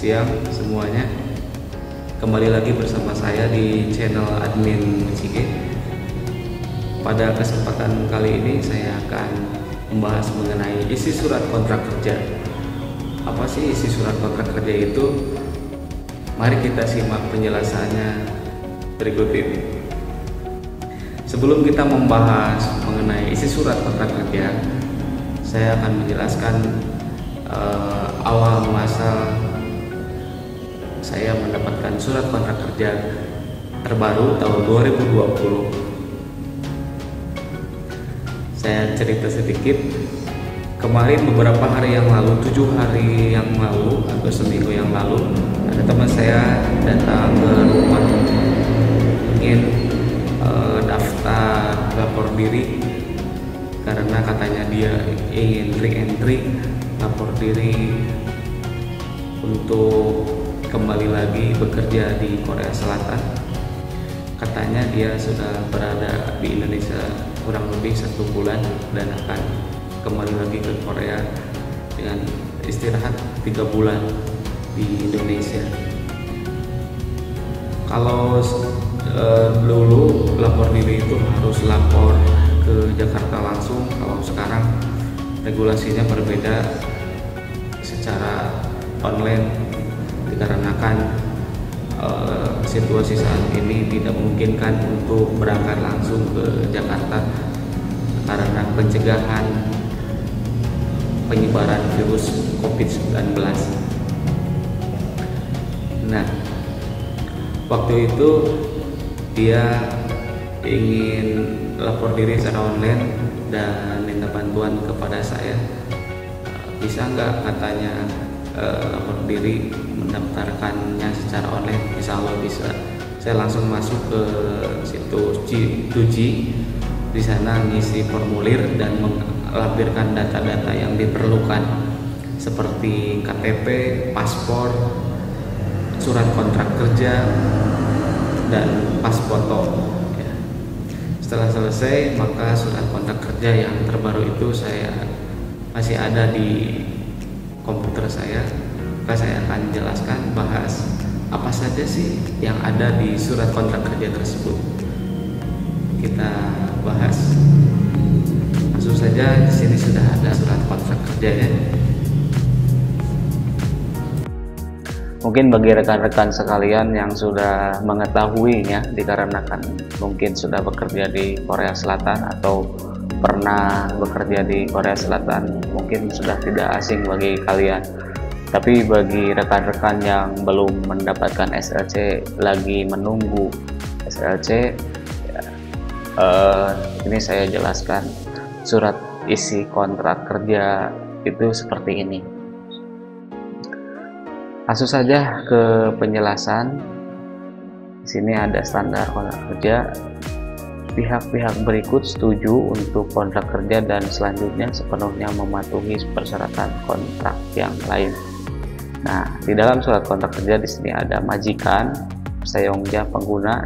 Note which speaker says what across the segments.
Speaker 1: siang semuanya. Kembali lagi bersama saya di channel Admin Micige. Pada kesempatan kali ini saya akan membahas mengenai isi surat kontrak kerja. Apa sih isi surat kontrak kerja itu? Mari kita simak penjelasannya berikut ini. Sebelum kita membahas mengenai isi surat kontrak kerja, saya akan menjelaskan awal muasal saya mendapatkan surat kontrak kerja terbaru tahun 2020. Saya cerita sedikit. Kemarin beberapa hari yang lalu, 7 hari yang lalu atau seminggu yang lalu, ada teman saya datang ke rumah ingin daftar lapor diri karena katanya dia ingin re-entry lapor diri untuk kembali lagi bekerja di Korea Selatan. Katanya dia sudah berada di Indonesia kurang lebih 1 bulan dan akan kembali lagi ke Korea dengan istirahat 3 bulan di Indonesia. Kalau dulu lapor diri itu harus lapor ke Jakarta langsung, kalau sekarang regulasinya berbeda secara online dikarenakan situasi saat ini tidak memungkinkan untuk berangkat langsung ke Jakarta karena pencegahan penyebaran virus COVID-19. Nah, waktu itu dia ingin lapor diri secara online dan minta bantuan kepada saya. Bisa nggak katanya lapor diri mendaftarkannya secara online? Insya Allah bisa. Saya langsung masuk ke situs Tuji. Di sana ngisi formulir dan melampirkan data-data yang diperlukan seperti KTP, paspor, surat kontrak kerja, dan pas foto. Setelah selesai, maka surat kontrak kerja yang terbaru itu saya masih ada di komputer saya. Maka saya akan jelaskan bahas apa saja sih yang ada di surat kontrak kerja tersebut. Kita bahas. Langsung saja, di sini sudah ada surat kontrak kerjanya. Mungkin bagi rekan-rekan sekalian yang sudah mengetahuinya dikarenakan mungkin sudah bekerja di Korea Selatan atau pernah bekerja di Korea Selatan, mungkin sudah tidak asing bagi kalian. Tapi bagi rekan-rekan yang belum mendapatkan SLC, lagi menunggu SLC, ini saya jelaskan surat isi kontrak kerja itu seperti ini. Langsung saja ke penjelasan. Di sini ada standar kontrak kerja. Pihak-pihak berikut setuju untuk kontrak kerja dan selanjutnya sepenuhnya mematuhi persyaratan kontrak yang lain. Nah, di dalam surat kontrak kerja di sini ada majikan, seongja pengguna,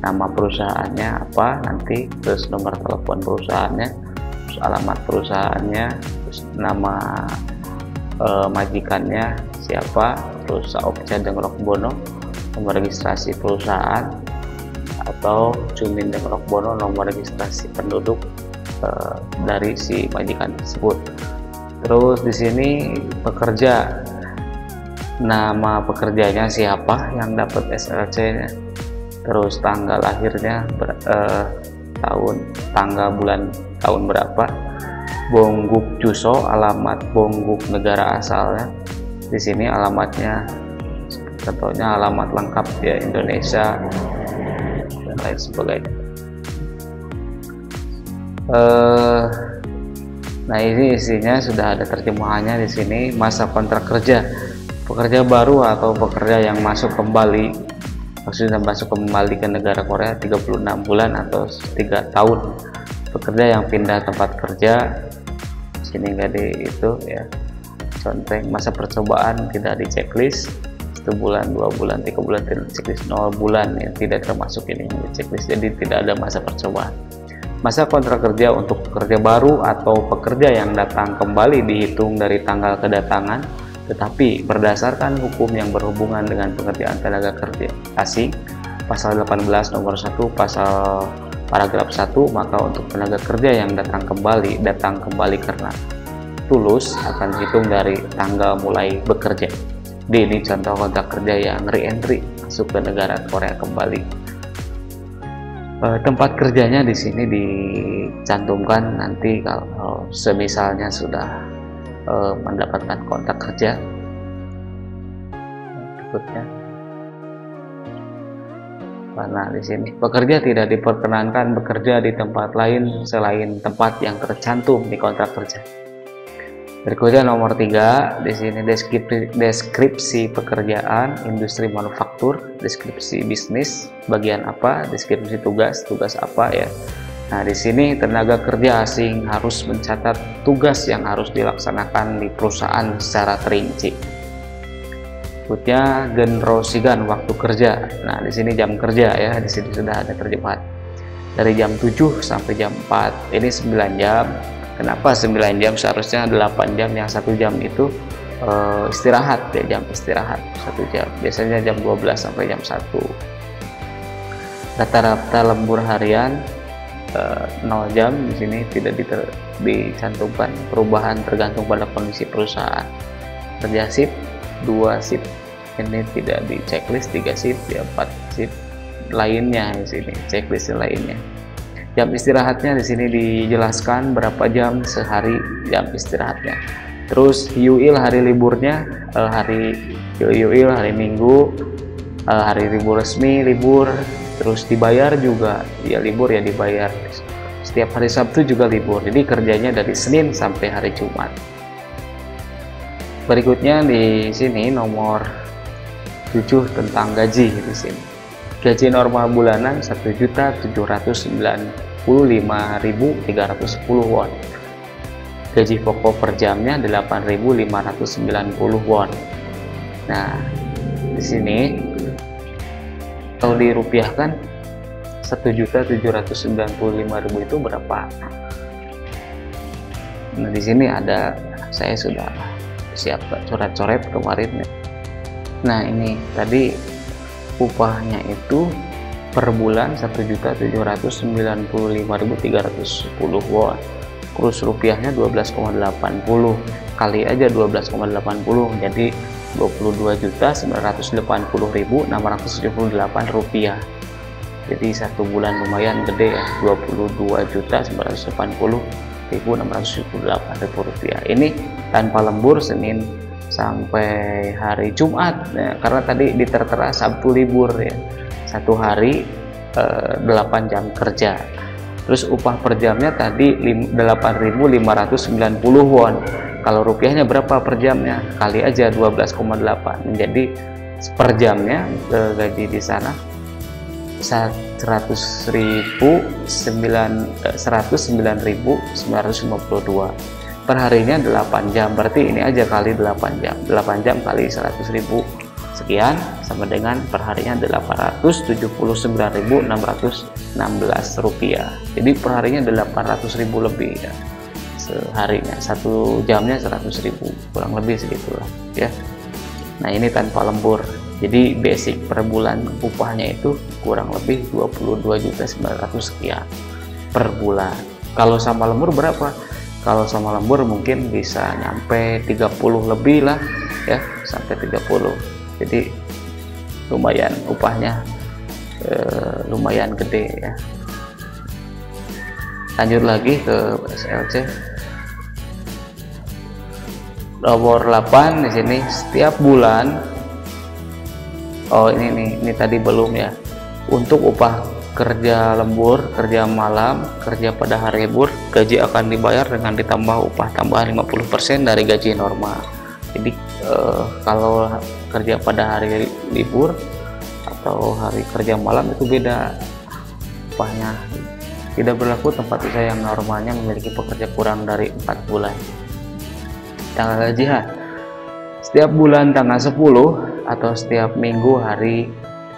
Speaker 1: nama perusahaannya apa nanti, terus nomor telepon perusahaannya, terus alamat perusahaannya, terus nama majikannya siapa, terus saopja dengrok bono, nomor registrasi perusahaan, atau cumin dengrok bono, nomor registrasi penduduk dari si majikan tersebut. Terus di sini pekerja, nama pekerjanya siapa yang dapat SLC-nya, terus tanggal lahirnya, tanggal bulan tahun berapa, bongguk juso, alamat bongguk negara asalnya. Di sini alamatnya contohnya alamat lengkap ya Indonesia dan lain sebagainya. Nah, ini isinya sudah ada terjemahannya di sini. Masa kontrak kerja pekerja baru atau pekerja yang masuk kembali, maksudnya masuk kembali ke negara Korea 36 bulan atau 3 tahun. Pekerja yang pindah tempat kerja, sini enggak di itu ya. Contoh masa percobaan tidak di checklist, 1 bulan, 2 bulan, 3 bulan tidak checklist, 0 bulan ya tidak termasuk ini di checklist, jadi tidak ada masa percobaan. Masa kontrak kerja untuk pekerja baru atau pekerja yang datang kembali dihitung dari tanggal kedatangan Tetapi berdasarkan hukum yang berhubungan dengan pengerjaan tenaga kerja asing, pasal 18 nomor 1 pasal paragraf 1, maka untuk tenaga kerja yang datang kembali karena tulus akan dihitung dari tanggal mulai bekerja. Jadi ini contoh kontrak kerja yang re-entry masuk ke negara Korea kembali. Tempat kerjanya di sini dicantumkan nanti kalau semisalnya sudah mendapatkan kontrak kerja. Berikutnya, karena di sini pekerja tidak diperkenankan bekerja di tempat lain selain tempat yang tercantum di kontrak kerja. Berikutnya nomor 3, di sini deskripsi pekerjaan, industri manufaktur, deskripsi bisnis, bagian apa, deskripsi tugas apa ya. Nah, di sini tenaga kerja asing harus mencatat tugas yang harus dilaksanakan di perusahaan secara terinci. Berikutnya generosigan waktu kerja. Nah, di sini jam kerja ya, di sini sudah ada terjemahan. Dari jam 7 sampai jam 4. Ini 9 jam. Kenapa 9 jam? Seharusnya 8 jam, yang 1 jam itu istirahat ya, jam istirahat 1 jam. Biasanya jam 12 sampai jam 1. Rata-rata lembur harian 0 jam, di sini tidak dicantumkan perubahan tergantung pada kondisi perusahaan. Kerja shift 2 shift, ini tidak di checklist 3 shift ya, 4 shift lainnya di sini checklist lainnya. Jam istirahatnya di sini dijelaskan berapa jam sehari jam istirahatnya. Terus UIL hari liburnya, hari UIL hari Minggu, hari libur resmi libur, terus dibayar juga ya libur ya dibayar. Setiap hari Sabtu juga libur. Jadi kerjanya dari Senin sampai hari Jumat. Berikutnya di sini nomor 7 tentang gaji di sini. Gaji normal bulanan 1.795.310 won. Gaji pokok per jamnya 8.590 won. Nah, di sini kalau dirupiahkan 1.795.000 itu berapa? Nah, di sini ada, saya sudah siapkan coret-coret kemarin. Nah, ini tadi upahnya itu per bulan 1.795.310 won. Kurs rupiahnya 12,80, kali aja 12,80 jadi 22.980.678 rupiah. Jadi satu bulan lumayan gede ya, 22.980.678 rupiah. Ini tanpa lembur Senin sampai hari Jumat ya, karena tadi ditertera Sabtu libur ya, satu hari 8 jam kerja. Terus upah per jamnya tadi 8.590 won. Kalau rupiahnya berapa per jamnya? Kali aja 12,8. Jadi per jamnya gaji di sana 109.952. Per harinya 8 jam. Berarti ini aja kali 8 jam. 8 jam kali 100.000 sekian sama dengan perharinya 879.616 rupiah. Jadi perharinya 800.000 lebih ya seharinya, satu jamnya 100.000 kurang lebih segitulah ya. Nah, ini tanpa lembur, jadi basic per bulan upahnya itu kurang lebih 22.900 sekian per bulan. Kalau sama lembur berapa? Kalau sama lembur mungkin bisa nyampe 30 lebih lah ya, sampai 30. Jadi lumayan upahnya, lumayan gede ya. Lanjut lagi ke SLC nomor 8 di sini. Setiap bulan, oh ini tadi belum ya, untuk upah kerja lembur, kerja malam, kerja pada hari libur, gaji akan dibayar dengan ditambah upah tambahan 50% dari gaji normal. Jadi kalau kerja pada hari libur atau hari kerja malam itu beda upahnya. Tidak berlaku tempat usaha yang normalnya memiliki pekerja kurang dari 4 bulan. Tanggal gajian setiap bulan tanggal 10 atau setiap minggu hari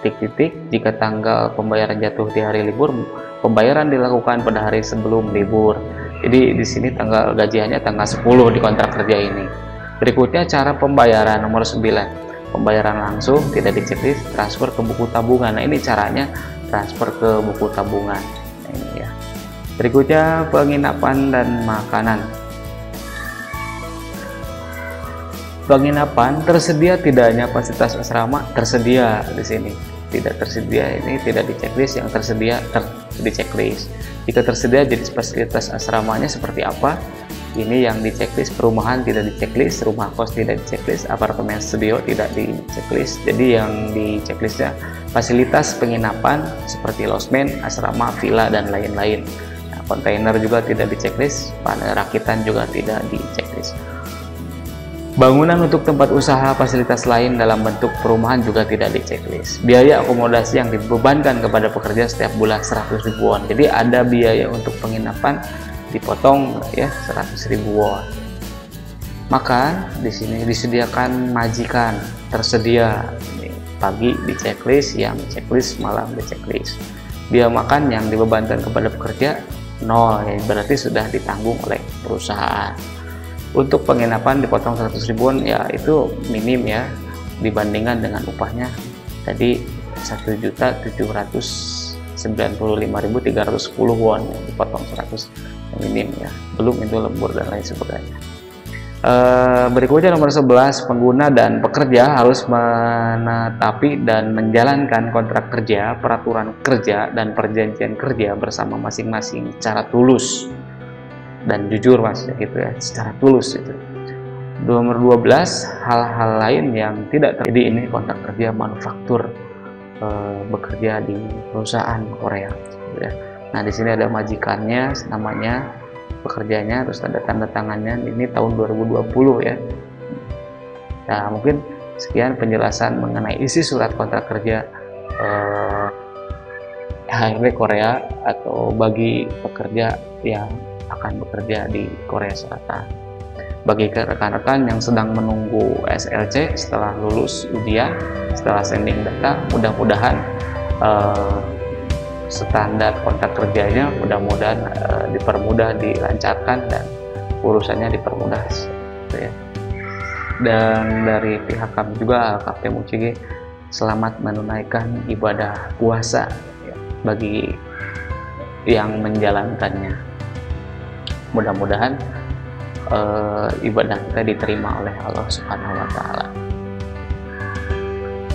Speaker 1: titik-titik. Jika tanggal pembayaran jatuh di hari libur, pembayaran dilakukan pada hari sebelum libur. Jadi di sini tanggal gajiannya tanggal 10 di kontrak kerja ini. Berikutnya cara pembayaran nomor 9. Pembayaran langsung, tidak di-checklist, transfer ke buku tabungan. Nah, ini caranya transfer ke buku tabungan. Nah, ini ya. Berikutnya penginapan dan makanan. Penginapan tersedia tidak hanya fasilitas asrama, tersedia di sini. Tidak tersedia ini tidak di-checklist, yang tersedia di-checklist. Jika tersedia jenis fasilitas asramanya seperti apa? Ini yang di-checklist. Perumahan tidak di-checklist, rumah kos tidak di-checklist, apartemen studio tidak di-checklist. Jadi yang di-checklistnya fasilitas penginapan seperti losmen, asrama, villa, dan lain-lain. Nah, kontainer juga tidak di-checklist, rakitan juga tidak di-checklist. Bangunan untuk tempat usaha fasilitas lain dalam bentuk perumahan juga tidak di-checklist. Biaya akomodasi yang dibebankan kepada pekerja setiap bulan 100.000 won. Jadi ada biaya untuk penginapan dipotong ya 100.000 won. Maka di sini disediakan majikan, tersedia. Pagi di-checklist, siang di-checklist, malam di-checklist. Biaya makan yang dibebankan kepada pekerja 0, ya, berarti sudah ditanggung oleh perusahaan. Untuk penginapan dipotong 100.000 won, ya itu minim ya dibandingkan dengan upahnya tadi 1.795.310 won, yang dipotong 100 minim ya, belum itu lembur dan lain sebagainya. Berikutnya nomor 11, pengguna dan pekerja harus menetapi dan menjalankan kontrak kerja, peraturan kerja, dan perjanjian kerja bersama masing-masing secara tulus dan jujur, mas, gitu ya, secara tulus itu. Nomor 12, hal-hal lain yang tidak terjadi. Ini kontrak kerja manufaktur, bekerja di perusahaan Korea, gitu ya. Nah, di sini ada majikannya, namanya, pekerjanya, terus ada tanda tangannya. Ini tahun 2020 ya. Nah, mungkin sekian penjelasan mengenai isi surat kontrak kerja HRD Korea atau bagi pekerja yang akan bekerja di Korea Selatan. Bagi rekan-rekan yang sedang menunggu SLC setelah lulus ujian, setelah sending data, mudah-mudahan standar kontrak kerjanya mudah-mudahan dipermudah, dilancarkan, dan urusannya dipermudah, gitu ya. Dan dari pihak kami juga KP Mucigi selamat menunaikan ibadah puasa ya, bagi yang menjalankannya. Mudah-mudahan ibadah kita diterima oleh Allah Subhanahu wa Ta'ala.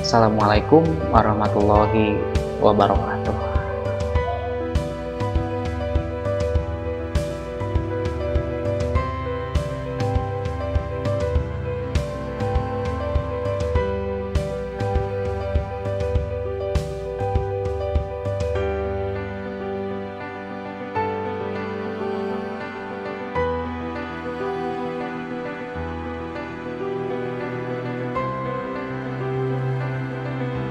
Speaker 1: Assalamualaikum warahmatullahi wabarakatuh.